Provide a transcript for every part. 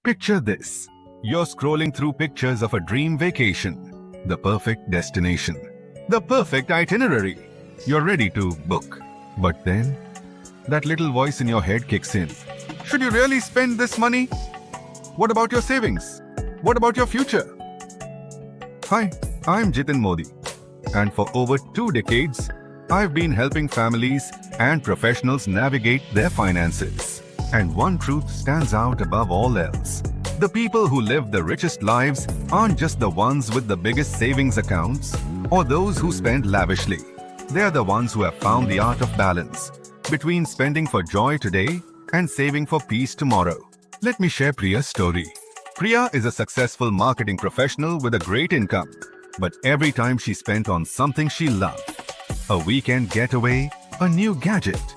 Picture this. You're scrolling through pictures of a dream vacation, the perfect destination, the perfect itinerary. You're ready to book. But then, that little voice in your head kicks in. Should you really spend this money? What about your savings? What about your future? Hi, I'm Jiten Modi, and for over 2 decades, I've been helping families and professionals navigate their finances. And one truth stands out above all else. The people who live the richest lives aren't just the ones with the biggest savings accounts or those who spend lavishly. They're the ones who have found the art of balance between spending for joy today and saving for peace tomorrow. Let me share Priya's story. Priya is a successful marketing professional with a great income. But every time she spent on something she loved, a weekend getaway, a new gadget,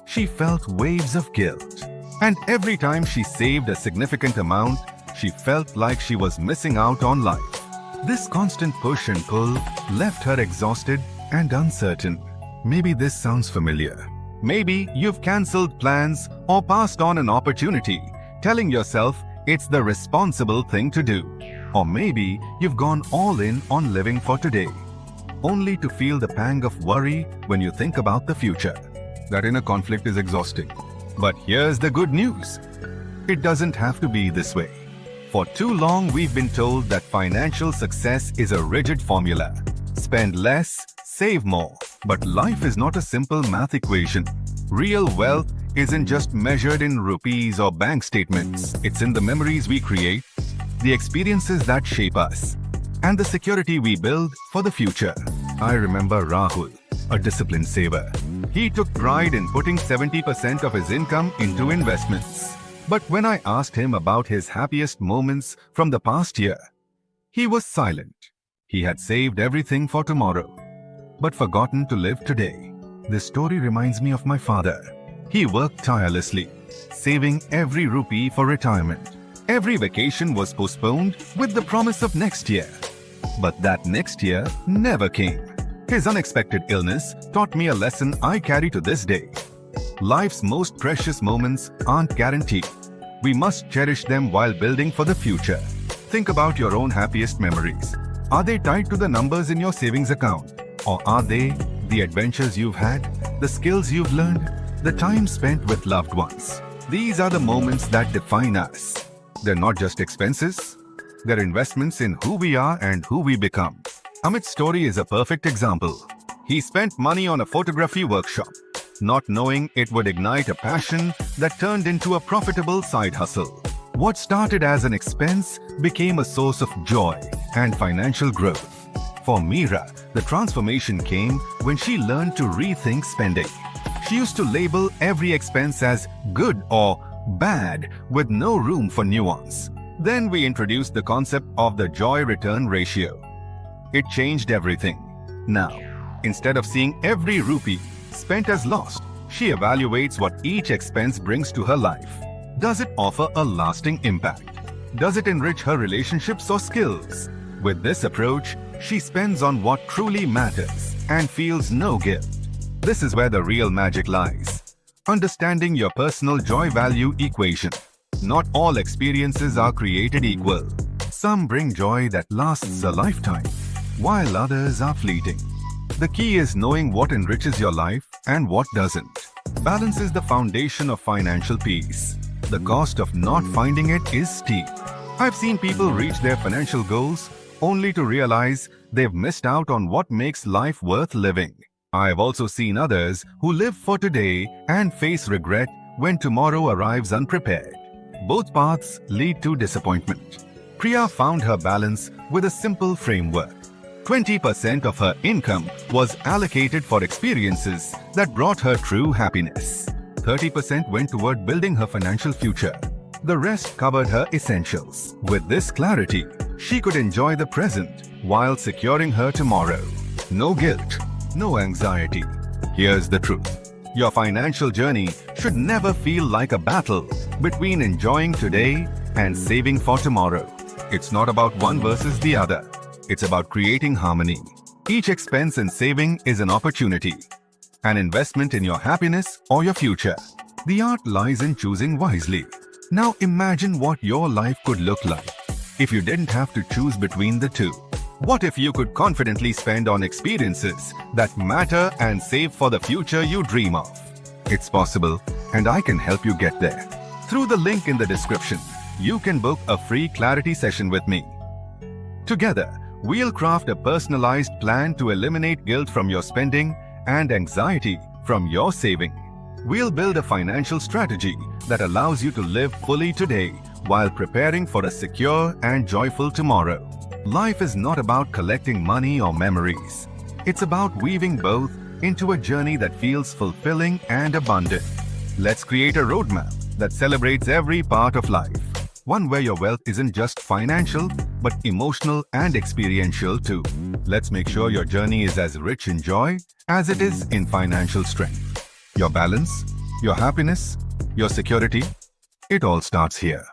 she felt waves of guilt. And every time she saved a significant amount, she felt like she was missing out on life. This constant push and pull left her exhausted and uncertain. Maybe this sounds familiar. Maybe you've cancelled plans or passed on an opportunity, telling yourself it's the responsible thing to do. Or maybe you've gone all in on living for today, only to feel the pang of worry when you think about the future. That inner conflict is exhausting. But here's the good news. It doesn't have to be this way. For too long, we've been told that financial success is a rigid formula. Spend less, save more. But life is not a simple math equation. Real wealth isn't just measured in rupees or bank statements. It's in the memories we create, the experiences that shape us, and the security we build for the future. I remember Rahul, a disciplined saver. He took pride in putting 70% of his income into investments. But when I asked him about his happiest moments from the past year, he was silent. He had saved everything for tomorrow, but forgotten to live today. This story reminds me of my father. He worked tirelessly, saving every rupee for retirement. Every vacation was postponed with the promise of next year. But that next year never came. His unexpected illness taught me a lesson I carry to this day. Life's most precious moments aren't guaranteed. We must cherish them while building for the future. Think about your own happiest memories. Are they tied to the numbers in your savings account? Or are they the adventures you've had, the skills you've learned, the time spent with loved ones? These are the moments that define us. They're not just expenses. They're investments in who we are and who we become. Amit's story is a perfect example. He spent money on a photography workshop, not knowing it would ignite a passion that turned into a profitable side hustle. What started as an expense became a source of joy and financial growth. For Meera, the transformation came when she learned to rethink spending. She used to label every expense as good or bad with no room for nuance. Then we introduced the concept of the joy-return ratio. It changed everything. Now, instead of seeing every rupee spent as lost, she evaluates what each expense brings to her life. Does it offer a lasting impact? Does it enrich her relationships or skills? With this approach, she spends on what truly matters and feels no guilt. This is where the real magic lies. Understanding your personal joy-value equation. Not all experiences are created equal. Some bring joy that lasts a lifetime, while others are fleeting. The key is knowing what enriches your life and what doesn't. Balance is the foundation of financial peace. The cost of not finding it is steep. I've seen people reach their financial goals only to realize they've missed out on what makes life worth living. I've also seen others who live for today and face regret when tomorrow arrives unprepared. Both paths lead to disappointment. Priya found her balance with a simple framework. 20% of her income was allocated for experiences that brought her true happiness. 30% went toward building her financial future. The rest covered her essentials. With this clarity, she could enjoy the present while securing her tomorrow. No guilt, no anxiety. Here's the truth. Your financial journey should never feel like a battle between enjoying today and saving for tomorrow. It's not about one versus the other. It's about creating harmony. Each expense and saving is an opportunity, an investment in your happiness or your future. The art lies in choosing wisely. Now imagine what your life could look like if you didn't have to choose between the two. What if you could confidently spend on experiences that matter and save for the future you dream of? It's possible, and I can help you get there. Through the link in the description, you can book a free clarity session with me. Together, we'll craft a personalized plan to eliminate guilt from your spending and anxiety from your saving. We'll build a financial strategy that allows you to live fully today while preparing for a secure and joyful tomorrow. Life is not about collecting money or memories. It's about weaving both into a journey that feels fulfilling and abundant. Let's create a roadmap that celebrates every part of life. One where your wealth isn't just financial, but emotional and experiential too. Let's make sure your journey is as rich in joy as it is in financial strength. Your balance, your happiness, your security, it all starts here.